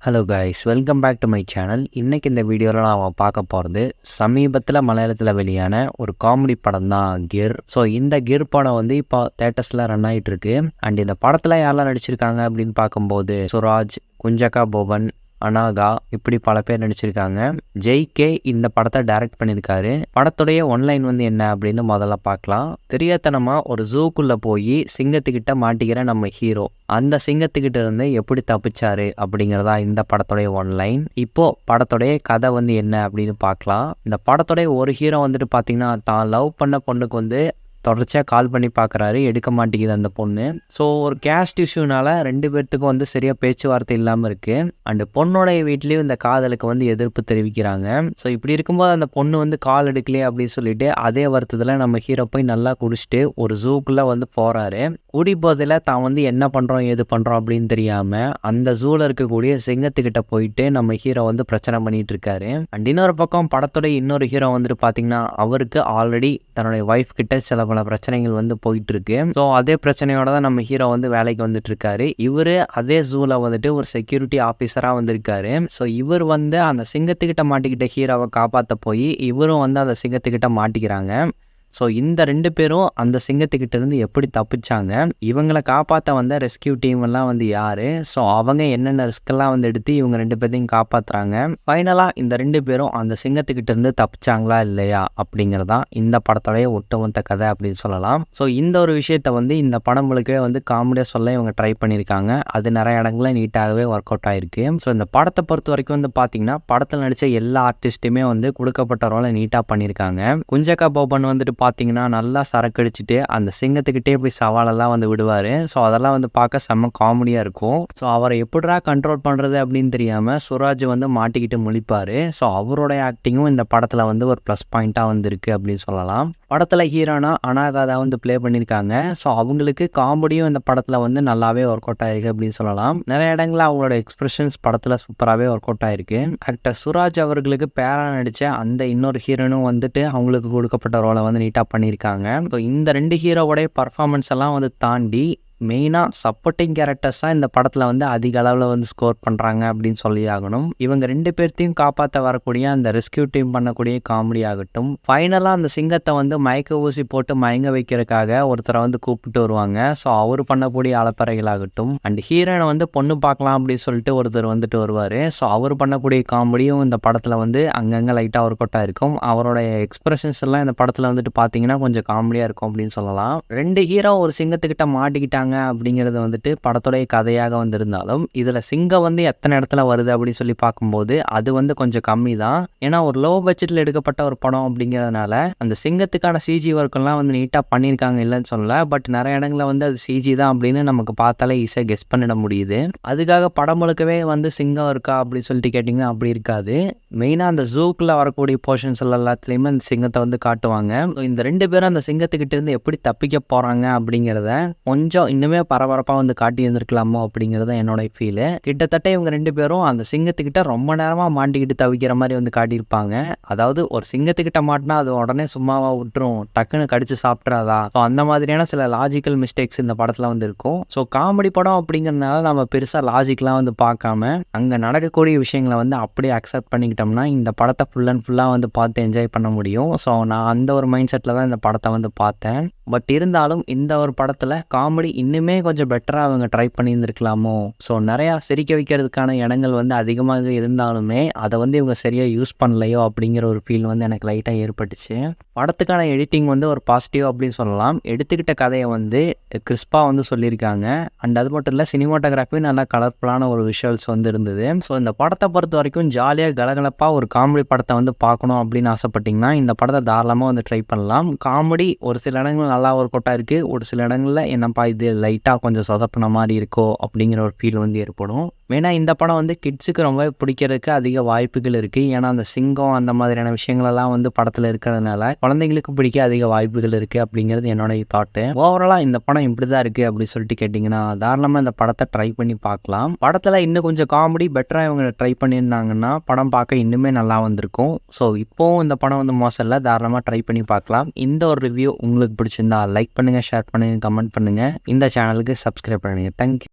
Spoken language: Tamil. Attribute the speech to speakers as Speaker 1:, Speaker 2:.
Speaker 1: Hello guys, welcome back to my channel. இன்றைக்கி இந்த வீடியோவில் நாம் பார்க்க போகிறது சமீபத்தில் மலையாளத்தில் வெளியான ஒரு காமெடி படம் தான் கிர். ஸோ இந்த கிர் படம் வந்து இப்போ தேட்டர்ஸில் ரன் ஆகிட்டு இருக்கு. அண்ட் இந்த படத்தில் யாரெல்லாம் நடிச்சிருக்காங்க அப்படின்னு பார்க்கும்போது சுராஜ், குஞ்சக்கா போபன், அனாகா, இப்படி பல பேர் நடிச்சிருக்காங்க. ஜெய்கே இந்த படத்தை டைரக்ட் பண்ணியிருக்காரு. படத்துடைய ஒன்லைன் வந்து என்ன அப்படின்னு முதல்ல பார்க்கலாம். தெரியாதனமாக ஒரு ஜூக்குள்ளே போய் சிங்கத்துக்கிட்ட மாட்டிக்கிற நம்ம ஹீரோ அந்த சிங்கத்துக்கிட்ட இருந்து எப்படி தப்பிச்சாரு அப்படிங்கிறதா இந்த படத்துடைய ஒன்லைன். இப்போ படத்துடைய கதை வந்து என்ன அப்படின்னு பார்க்கலாம். இந்த படத்துடைய ஒரு ஹீரோ வந்துட்டு பார்த்தீங்கன்னா தான் லவ் பண்ண பொண்ணுக்கு வந்து தொடர்ச்சியாக கால் பண்ணி பார்க்குறாரு, எடுக்க மாட்டேங்குது அந்த பொண்ணு. ஸோ ஒரு கேஸ்ட் இஷ்யூனால 2 பேர்த்துக்கும் வந்து சரியாக பேச்சுவார்த்தை இல்லாமல் இருக்குது. அண்டு பொண்ணோடைய வீட்லேயும் இந்த காதலுக்கு வந்து எதிர்ப்பு தெரிவிக்கிறாங்க. ஸோ இப்படி இருக்கும்போது அந்த பொண்ணு வந்து கால் எடுக்கலையே அப்படின்னு சொல்லிட்டு அதே வருத்தத்தில் நம்ம ஹீரோ போய் நல்லா குடிச்சிட்டு ஒரு ஜூக்குள்ளே வந்து போகிறாரு. குடி போதையில் தான் வந்து என்ன பண்ணுறோம் ஏது பண்ணுறோம் அப்படின்னு தெரியாமல் அந்த ஜூவில் இருக்கக்கூடிய சிங்கத்துக்கிட்ட போயிட்டு நம்ம ஹீரோ வந்து பிரச்சனை பண்ணிட்டு இருக்காரு. அண்ட் இன்னொரு பக்கம் படத்துடைய இன்னொரு ஹீரோ வந்துட்டு பார்த்தீங்கன்னா அவருக்கு ஆல்ரெடி தன்னுடைய ஒய்ஃப் கிட்ட சில பல பிரச்சனைகள் வந்து போயிட்டு இருக்கு. ஸோ அதே பிரச்சனையோட தான் நம்ம ஹீரோ வந்து வேலைக்கு வந்துட்டு இருக்காரு. இவரு அதே ஜூல வந்துட்டு ஒரு செக்யூரிட்டி ஆஃபீஸரா வந்திருக்காரு. ஸோ இவர் வந்து அந்த சிங்கத்துக்கிட்ட மாட்டிக்கிட்ட ஹீரோவை காப்பாற்ற போய் இவரும் வந்து அந்த சிங்கத்துக்கிட்ட மாட்டிக்கிறாங்க. ஸோ இந்த 2 பேரும் அந்த சிங்கத்துக்கிட்ட இருந்து எப்படி தப்பிச்சாங்க, இவங்களை காப்பாற்ற வந்த ரெஸ்கியூ டீம் எல்லாம் வந்து யாரு, ஸோ அவங்க என்னென்ன ரிஸ்கெல்லாம் வந்து எடுத்து இவங்க 2 பேர்த்தையும் காப்பாற்றுறாங்க, ஃபைனலாக இந்த 2 பேரும் அந்த சிங்கத்துக்கிட்ட இருந்து தப்பிச்சாங்களா இல்லையா அப்படிங்கிறதான் இந்த படத்தோடைய ஒட்டுமொத்த கதை அப்படின்னு சொல்லலாம். ஸோ இந்த ஒரு விஷயத்த வந்து இந்த படம் முழுக்கவே வந்து காமெடியாக சொல்ல இவங்க ட்ரை பண்ணியிருக்காங்க. அது நிறைய இடங்களில் நீட்டாகவே ஒர்க் அவுட் ஆயிருக்கு. ஸோ இந்த படத்தை பொறுத்த வரைக்கும் வந்து பார்த்தீங்கன்னா படத்தில் நடித்த எல்லா ஆர்டிஸ்ட்டுமே வந்து கொடுக்கப்பட்ட ரோலை நீட்டாக பண்ணியிருக்காங்க. குஞ்சக்கா போபன் வந்துட்டு பார்த்தீங்கன்னா நல்லா சரக்கு அடிச்சுட்டு அந்த சிங்கத்துக்கிட்டே போய் சவாலெல்லாம் வந்து விடுவார். ஸோ அதெல்லாம் வந்து பார்க்க செம்ம காமெடியாக இருக்கும். ஸோ அவரை எப்படிடா கண்ட்ரோல் பண்ணுறது அப்படின்னு தெரியாமல் சுராஜ் வந்து மாட்டிக்கிட்டு முழிப்பார். ஸோ அவருடைய ஆக்டிங்கும் இந்த படத்தில் வந்து ஒரு ப்ளஸ் பாயிண்ட்டாக வந்துருக்கு அப்படின்னு சொல்லலாம். படத்தில் ஹீரோனா அனாகா தான் வந்து ப்ளே பண்ணியிருக்காங்க. ஸோ அவங்களுக்கு காமெடியும் இந்த படத்தில் வந்து நல்லாவே ஒர்க் அவுட் ஆயிருக்கு அப்படின்னு சொல்லலாம். நிறைய இடங்களில் அவங்களோட எக்ஸ்பிரஷன்ஸ் படத்தில் சூப்பராகவே ஒர்க் அவுட் ஆயிருக்கு. ஆக்டர் சுராஜ் அவர்களுக்கு பேரா நடித்த அந்த இன்னொரு ஹீரோனும் வந்துட்டு அவங்களுக்கு கொடுக்கப்பட்ட ரோலை வந்து நீட்டாக பண்ணியிருக்காங்க. ஸோ இந்த 2 ஹீரோவோடைய பர்ஃபார்மன்ஸ் எல்லாம் வந்து தாண்டி மெயினாக சப்போர்ட்டிங் கேரக்டர்ஸாக இந்த படத்தில் வந்து அதிக அளவில் வந்து ஸ்கோர் பண்ணுறாங்க அப்படின்னு சொல்லி ஆகணும். இவங்க 2 பேர்த்தையும் காப்பாற்ற வரக்கூடிய அந்த ரெஸ்கியூ டீம் பண்ணக்கூடிய காமெடி ஆகட்டும், ஃபைனலாக அந்த சிங்கத்தை வந்து மயக்க ஊசி போட்டு மயங்க வைக்கிறதுக்காக ஒருத்தரை வந்து கூப்பிட்டு வருவாங்க. ஸோ அவர் பண்ணக்கூடிய அலப்பறைகளாகட்டும், அண்ட் ஹீரோனை வந்து பொண்ணு பார்க்கலாம் அப்படின்னு சொல்லிட்டு ஒருத்தர் வந்துட்டு வருவார். ஸோ அவர் பண்ணக்கூடிய காமெடியும் இந்த படத்தில் வந்து அங்கங்கே லைட்டாக ஒர்க் அவுட் ஆயிருக்கும். அவரோட எக்ஸ்பிரஷன்ஸ் எல்லாம் இந்த படத்தில் வந்துட்டு பார்த்தீங்கன்னா கொஞ்சம் காமெடியாக இருக்கும் அப்படின்னு சொல்லலாம். 2 ஹீரோ ஒரு சிங்கத்துக்கிட்ட மாட்டிக்கிட்டாங்க அப்படிங்கிறது வந்துட்டு படத்துடைய கதையாக வந்திருந்தாலும் இதில் சிங்கம் வந்து எத்தனை இடத்துல வருது அப்படின்னு சொல்லி பார்க்கும்போது அது வந்து கொஞ்சம் கம்மி தான். ஏன்னா ஒரு லோ பட்ஜெட்டில் எடுக்கப்பட்ட ஒரு படம் அப்படிங்கிறதுனால அந்த சிங்கத்துக்கான சிஜி ஒர்க்கெல்லாம் வந்து நீட்டாக பண்ணியிருக்காங்க இல்லைன்னு சொல்லல. பட் நிறைய இடங்களில் வந்து அது சிஜி தான் அப்படின்னு நமக்கு பார்த்தாலே ஈஸியாக கெஸ் பண்ணிட முடியுது. அதுக்காக படம் முழுக்கவே வந்து சிங்கம் இருக்கா அப்படின்னு சொல்லிட்டு கேட்டிங்கன்னா அப்படி இருக்காது. மெயினாக அந்த ஜூக்குள்ளே வரக்கூடிய போர்ஷன்ஸ் எல்லாத்துலேயுமே அந்த சிங்கத்தை வந்து காட்டுவாங்க. இந்த 2 பேரும் அந்த சிங்கத்துக்கிட்ட இருந்து எப்படி தப்பிக்க போகிறாங்க அப்படிங்கிறத கொஞ்சம் இன்னுமே பரபரப்பாக வந்து காட்டி இருந்திருக்கலாமோ அப்படிங்கிறது என்னோட ஃபீலு. கிட்டத்தட்ட இவங்க 2 பேரும் அந்த சிங்கத்துக்கிட்ட ரொம்ப நேரமாக மாட்டிக்கிட்டு தவிக்கிற மாதிரி வந்து காட்டியிருப்பாங்க. அதாவது ஒரு சிங்கத்துக்கிட்ட மாட்டினா அது உடனே சும்மாவா விட்டுரும், டக்குன்னு கடிச்சு சாப்பிட்றாதா, ஸோ அந்த மாதிரியான சில லாஜிக்கல் மிஸ்டேக்ஸ் இந்த படத்தில் வந்து இருக்கும். ஸோ காமெடி படம் அப்படிங்கிறதுனால நம்ம பெருசாக லாஜிக்லாம் வந்து பார்க்காம அங்கே நடக்கக்கூடிய விஷயங்களை வந்து அப்படியே அக்செப்ட் பண்ணிக்கிட்டோம்னா இந்த படத்தை ஃபுல் அண்ட் ஃபுல்லாக வந்து பார்த்து என்ஜாய் பண்ண முடியும். ஸோ நான் அந்த ஒரு மைண்ட் செட்டில் தான் இந்த படத்தை வந்து பார்த்தேன். பட் இருந்தாலும் இந்த ஒரு படத்தில் காமெடி இன்னுமே கொஞ்சம் பெட்டராக அவங்க ட்ரை பண்ணியிருந்துருக்கலாமோ. ஸோ நிறையா சிரிக்க வைக்கிறதுக்கான இடங்கள் வந்து அதிகமாக இருந்தாலுமே அதை வந்து இவங்க சரியாக யூஸ் பண்ணலையோ அப்படிங்கிற ஒரு ஃபீல் வந்து எனக்கு லைட்டாக ஏற்பட்டுச்சு. படத்துக்கான எடிட்டிங் வந்து ஒரு பாசிட்டிவ் அப்படின்னு சொல்லலாம். எடுத்துக்கிட்ட கதையை வந்து கிறிஸ்பாக வந்து சொல்லியிருக்காங்க. அண்ட் அது மட்டும் இல்லை, சினிமாட்டோகிராஃபி நல்லா கலர்ஃபுல்லான ஒரு விஷுவல்ஸ் வந்து இருந்தது. ஸோ இந்த படத்தை பொறுத்த வரைக்கும் ஜாலியாக கலகலப்பாக ஒரு காமெடி படத்தை வந்து பார்க்கணும் அப்படின்னு ஆசைப்பட்டிங்கன்னா இந்த படத்தை தாராளமாக வந்து ட்ரை பண்ணலாம். காமெடி ஒரு சில இடங்கள் நல்லா ஒர்க் அவுட் ஆயிருக்கு, ஒரு சில இடங்களில் என்னப்பா இது லைட்டாக கொஞ்சம் சொதப்பின மாதிரி இருக்கோ அப்படிங்கிற ஒரு ஃபீல் வந்து ஏற்படும். மெயினாக இந்த படம் வந்து கிட்ஸுக்கு ரொம்ப பிடிக்கிறதுக்கு அதிக வாய்ப்புகள் இருக்குது. ஏன்னா அந்த சிங்கம் அந்த மாதிரியான விஷயங்களெல்லாம் வந்து படத்தில் இருக்கிறதுனால குழந்தைங்களுக்கு பிடிக்க அதிக வாய்ப்புகள் இருக்குது அப்படிங்கிறது என்னோடய தாட்டு. ஓவராலாக இந்த படம் இப்படி தான் இருக்குது அப்படின்னு சொல்லிட்டு கேட்டிங்கன்னா தாராளமாக இந்த படத்தை ட்ரை பண்ணி பார்க்கலாம். படத்தில் இன்னும் கொஞ்சம் காமெடி பெட்டராக இவங்க ட்ரை பண்ணியிருந்தாங்கன்னா படம் பார்க்க இன்னுமே நல்லா வந்திருக்கும். ஸோ இப்போவும் இந்த படம் வந்து மோசம் இல்லை, தாராளமாக ட்ரை பண்ணி பார்க்கலாம். இந்த ஒரு ரிவ்யூ உங்களுக்கு பிடிச்சிருந்தா லைக் பண்ணுங்கள், ஷேர் பண்ணுங்கள், கமெண்ட் பண்ணுங்கள், இந்த சேனலுக்கு சப்ஸ்கிரைப் பண்ணுங்கள். தேங்க்யூ.